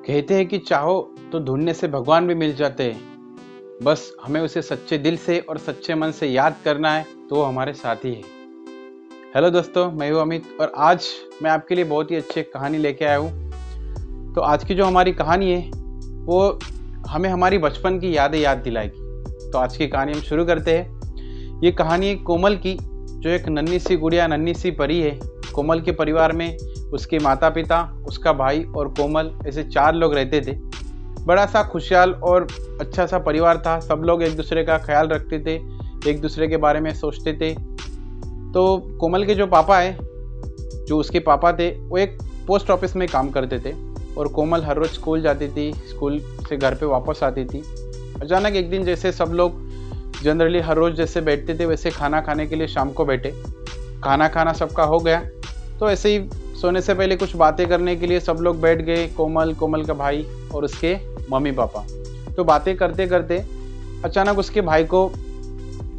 कहते हैं कि चाहो तो ढूंढने से भगवान भी मिल जाते हैं, बस हमें उसे सच्चे दिल से और सच्चे मन से याद करना है तो वो हमारे साथी है। हेलो दोस्तों, मैं हूँ अमित और आज मैं आपके लिए बहुत ही अच्छी कहानी लेके आया हूँ। तो आज की जो हमारी कहानी है वो हमें हमारी बचपन की यादें याद दिलाएगी। तो आज की कहानी हम शुरू करते हैं। ये कहानी है कोमल की, जो एक नन्ही सी गुड़िया, नन्ही सी परी है। कोमल के परिवार में उसके माता पिता, उसका भाई और कोमल, ऐसे 4 लोग रहते थे। बड़ा सा खुशहाल और अच्छा सा परिवार था। सब लोग एक दूसरे का ख्याल रखते थे, एक दूसरे के बारे में सोचते थे। तो कोमल के जो पापा है, जो उसके पापा थे, वो एक पोस्ट ऑफिस में काम करते थे और कोमल हर रोज़ स्कूल जाती थी, स्कूल से घर पे वापस आती थी। अचानक एक दिन, जैसे सब लोग जनरली हर रोज़ जैसे बैठते थे, वैसे खाना खाने के लिए शाम को बैठे। खाना सबका हो गया तो ऐसे ही सोने से पहले कुछ बातें करने के लिए सब लोग बैठ गए। कोमल का भाई और उसके मम्मी पापा। तो बातें करते करते अचानक उसके भाई को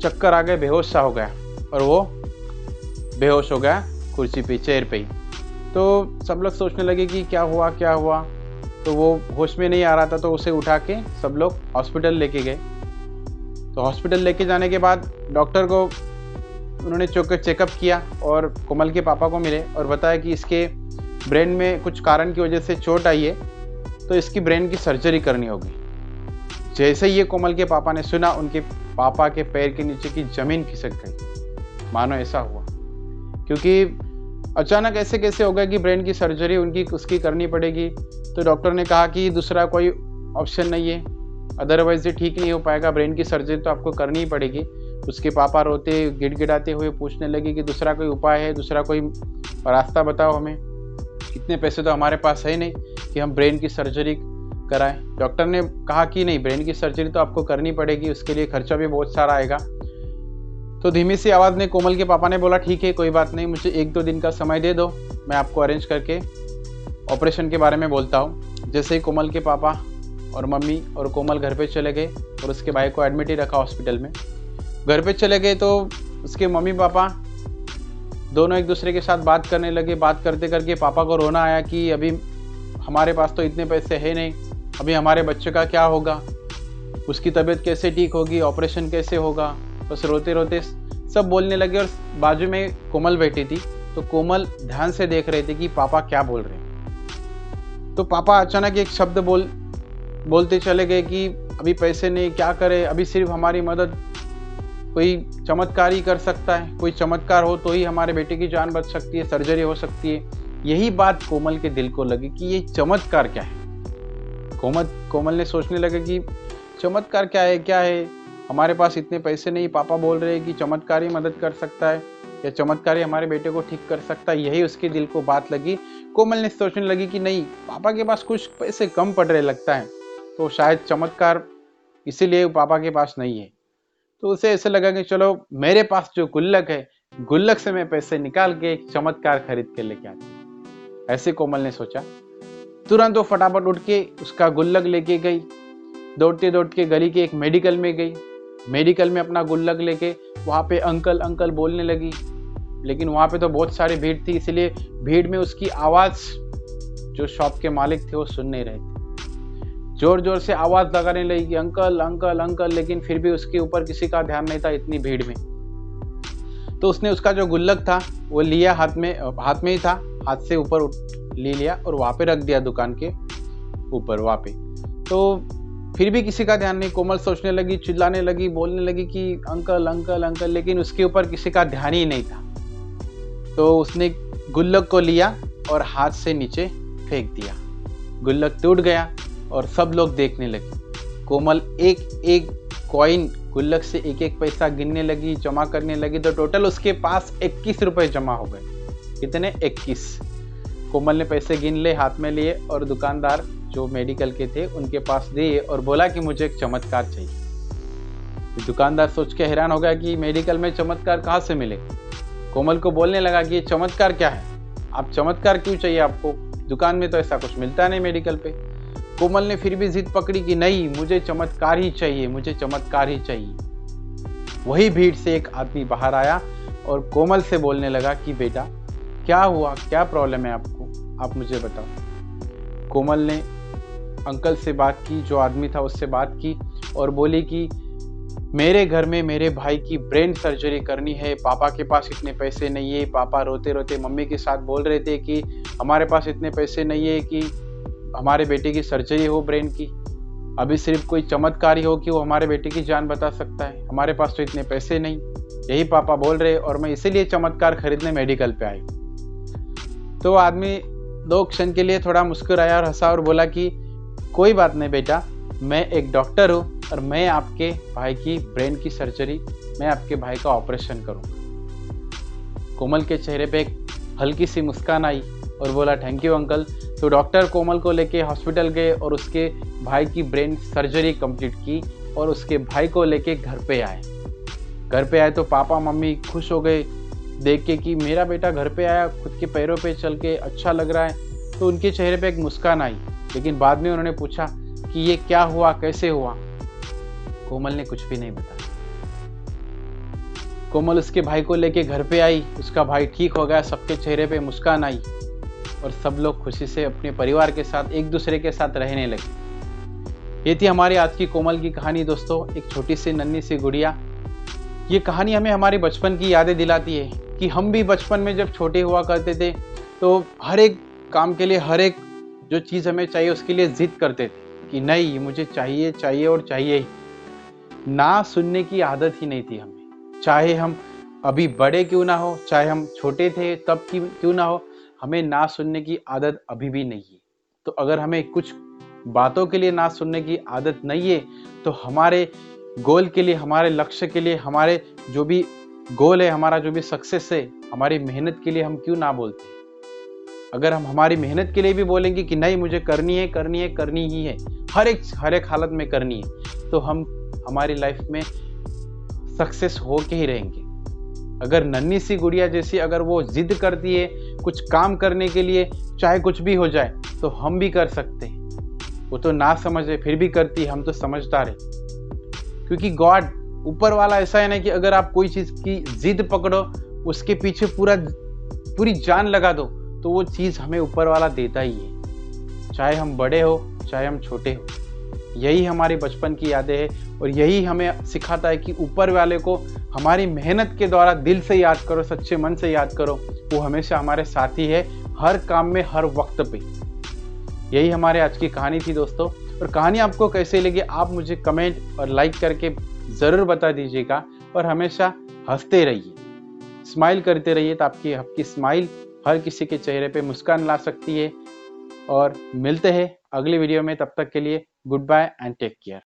चक्कर आ गए, बेहोश सा हो गया और वो बेहोश हो गया कुर्सी पे, चेयर पे ही। तो सब लोग सोचने लगे कि क्या हुआ। तो वो होश में नहीं आ रहा था, तो उसे उठा के सब लोग हॉस्पिटल लेके गए। तो हॉस्पिटल लेके जाने के बाद डॉक्टर को उन्होंने चेकअप किया और कोमल के पापा को मिले और बताया कि इसके ब्रेन में कुछ कारण की वजह से चोट आई है, तो इसकी ब्रेन की सर्जरी करनी होगी। जैसे ही ये कोमल के पापा ने सुना, उनके पापा के पैर के नीचे की ज़मीन खिसक गई। मानो ऐसा हुआ, क्योंकि अचानक ऐसे कैसे हो गया कि ब्रेन की सर्जरी उसकी करनी पड़ेगी। तो डॉक्टर ने कहा कि दूसरा कोई ऑप्शन नहीं है, अदरवाइज ये ठीक नहीं हो पाएगा, ब्रेन की सर्जरी तो आपको करनी ही पड़ेगी। उसके पापा रोते गिड़गिड़ाते हुए पूछने लगे कि दूसरा कोई उपाय है, दूसरा कोई रास्ता बताओ हमें। इतने पैसे तो हमारे पास है नहीं कि हम ब्रेन की सर्जरी कराएं। डॉक्टर ने कहा कि नहीं, ब्रेन की सर्जरी तो आपको करनी पड़ेगी, उसके लिए खर्चा भी बहुत सारा आएगा। तो धीमी सी आवाज़ में कोमल के पापा ने बोला, ठीक है, कोई बात नहीं, मुझे 1-2 दिन का समय दे दो, मैं आपको अरेंज करके ऑपरेशन के बारे में बोलता हूँ। जैसे ही कोमल के पापा और मम्मी और कोमल घर पे चले गए और उसके भाई को एडमिट ही रखा हॉस्पिटल में। घर पे चले गए तो उसके मम्मी पापा दोनों एक दूसरे के साथ बात करने लगे। बात करते करके पापा को रोना आया कि अभी हमारे पास तो इतने पैसे है नहीं, अभी हमारे बच्चे का क्या होगा, उसकी तबीयत कैसे ठीक होगी, ऑपरेशन कैसे होगा। बस रोते रोते सब बोलने लगे और बाजू में कोमल बैठी थी। तो कोमल ध्यान से देख रहे थे कि पापा क्या बोल रहे हैं। तो पापा अचानक एक शब्द बोलते चले गए कि अभी पैसे नहीं, क्या करें, अभी सिर्फ हमारी मदद कोई चमत्कार ही कर सकता है, कोई चमत्कार हो तो ही हमारे बेटे की जान बच सकती है, सर्जरी हो सकती है। यही बात कोमल के दिल को लगी कि ये चमत्कार क्या है। कोमल ने सोचने लगे कि चमत्कार क्या है, हमारे पास इतने पैसे नहीं, पापा बोल रहे हैं कि चमत्कार ही मदद कर सकता है या चमत्कार ही हमारे बेटे को ठीक कर सकता है। यही उसके दिल को बात लगी। कोमल ने सोचने लगी कि नहीं, पापा के पास कुछ पैसे कम पड़ रहे लगता है, तो शायद चमत्कार इसीलिए पापा के पास नहीं है। तो उसे ऐसे लगा कि चलो, मेरे पास जो गुल्लक है, गुल्लक से मैं पैसे निकाल के एक चमत्कार खरीद के लेके आती हूँ। ऐसे कोमल ने सोचा। तुरंत वो फटाफट उठ के उसका गुल्लक लेके गई। दौड़ते के गली के एक मेडिकल में गई। मेडिकल में अपना गुल्लक लेके वहाँ पे अंकल बोलने लगी। लेकिन वहाँ पे तो बहुत सारी भीड़ थी, इसलिए भीड़ में उसकी आवाज़ जो शॉप के मालिक थे वो सुन नहीं रहे थे। जोर से आवाज़ लगाने लगी कि अंकल, लेकिन फिर भी उसके ऊपर किसी का ध्यान नहीं था इतनी भीड़ में। तो उसने उसका जो गुल्लक था वो लिया, हाथ में ही था, हाथ से ऊपर ले लिया और वहाँ पे रख दिया, दुकान के ऊपर वहाँ पे। तो फिर भी किसी का ध्यान नहीं। कोमल सोचने लगी, चिल्लाने लगी, बोलने लगी कि अंकल, लेकिन उसके ऊपर किसी का ध्यान ही नहीं था। तो उसने गुल्लक को लिया और हाथ से नीचे फेंक दिया। गुल्लक टूट गया और सब लोग देखने लगे। कोमल एक कॉइन गुल्लक से एक पैसा गिनने लगी, जमा करने लगी। तो टोटल उसके पास 21 रुपए जमा हो गए। कितने? 21। कोमल ने पैसे गिन ले, हाथ में लिए और दुकानदार जो मेडिकल के थे उनके पास दिए और बोला कि मुझे एक चमत्कार चाहिए। तो दुकानदार सोच के हैरान हो गया कि मेडिकल में चमत्कार कहाँ से मिले। कोमल को बोलने लगा कि ये चमत्कार क्या है, आप चमत्कार क्यों चाहिए आपको, दुकान में तो ऐसा कुछ मिलता नहीं मेडिकल पे। कोमल ने फिर भी जिद पकड़ी कि नहीं, मुझे चमत्कार ही चाहिए। वही भीड़ से एक आदमी बाहर आया और कोमल से बोलने लगा कि बेटा, क्या हुआ, क्या प्रॉब्लम है आपको, आप मुझे बताओ। कोमल ने अंकल से बात की, जो आदमी था उससे बात की और बोली कि मेरे घर में मेरे भाई की ब्रेन सर्जरी करनी है, पापा के पास इतने पैसे नहीं है। पापा रोते रोते मम्मी के साथ बोल रहे थे कि हमारे पास इतने पैसे नहीं है कि हमारे बेटे की सर्जरी हो ब्रेन की। अभी सिर्फ कोई चमत्कार ही हो कि वो हमारे बेटे की जान बचा सकता है, हमारे पास तो इतने पैसे नहीं। यही पापा बोल रहे और मैं इसीलिए चमत्कार खरीदने मेडिकल पे आई। तो आदमी 2 क्षण के लिए थोड़ा मुस्कुराया और हंसा और बोला कि कोई बात नहीं बेटा, मैं एक डॉक्टर हूँ और मैं आपके भाई की ब्रेन की सर्जरी, मैं आपके भाई का ऑपरेशन करूँगा। कोमल के चेहरे पे एक हल्की सी मुस्कान आई और बोला थैंक यू अंकल। तो डॉक्टर कोमल को लेके हॉस्पिटल गए और उसके भाई की ब्रेन सर्जरी कंप्लीट की और उसके भाई को लेके घर पे आए। घर पे आए तो पापा मम्मी खुश हो गए देख के कि मेरा बेटा घर पे आया, खुद के पैरों पे चल के अच्छा लग रहा है। तो उनके चेहरे पे एक मुस्कान आई, लेकिन बाद में उन्होंने पूछा कि ये क्या हुआ, कैसे हुआ। कोमल ने कुछ भी नहीं बताया। कोमल उसके भाई को लेके घर पे आई, उसका भाई ठीक हो गया, सबके चेहरे पे मुस्कान आई और सब लोग खुशी से अपने परिवार के साथ एक दूसरे के साथ रहने लगे। ये थी हमारी आज की कोमल की कहानी दोस्तों, एक छोटी सी नन्ही सी गुड़िया। ये कहानी हमें हमारे बचपन की यादें दिलाती है कि हम भी बचपन में जब छोटे हुआ करते थे तो हर एक काम के लिए, हर एक जो चीज़ हमें चाहिए उसके लिए जिद करते थे कि नहीं मुझे चाहिए चाहिए और चाहिए ही। ना सुनने की आदत ही नहीं थी हमें, चाहे हम अभी बड़े क्यों ना हो, चाहे हम छोटे थे तब की क्यों ना हो, हमें ना सुनने की आदत अभी भी नहीं है। तो अगर हमें कुछ बातों के लिए ना सुनने की आदत नहीं है तो हमारे गोल के लिए, हमारे लक्ष्य के लिए, हमारे जो भी गोल है, हमारा जो भी सक्सेस है, हमारी मेहनत के लिए हम क्यों ना बोलते हैं। अगर हम हमारी मेहनत के लिए भी बोलेंगे कि नहीं मुझे करनी है करनी है करनी ही है, हर एक हालत में करनी है, तो हम हमारी लाइफ में सक्सेस हो के ही रहेंगे। अगर नन्ही सी गुड़िया जैसी अगर वो जिद करती है कुछ काम करने के लिए, चाहे कुछ भी हो जाए, तो हम भी कर सकते हैं। वो तो ना समझे फिर भी करती है, हम तो समझदार है। क्योंकि गॉड, ऊपर वाला ऐसा है ना कि अगर आप कोई चीज़ की जिद पकड़ो, उसके पीछे पूरी जान लगा दो, तो वो चीज़ हमें ऊपर वाला देता ही है, चाहे हम बड़े हो चाहे हम छोटे हो। यही हमारी बचपन की यादें हैं और यही हमें सिखाता है कि ऊपर वाले को हमारी मेहनत के द्वारा दिल से याद करो, सच्चे मन से याद करो, वो हमेशा हमारे साथी है हर काम में, हर वक्त पे। यही हमारे आज की कहानी थी दोस्तों। और कहानी आपको कैसे लगी आप मुझे कमेंट और लाइक करके ज़रूर बता दीजिएगा। और हमेशा हंसते रहिए, स्माइल करते रहिए, तो आपकी स्माइल हर किसी के चेहरे पे मुस्कान ला सकती है। और मिलते हैं अगली वीडियो में, तब तक के लिए goodbye and take care.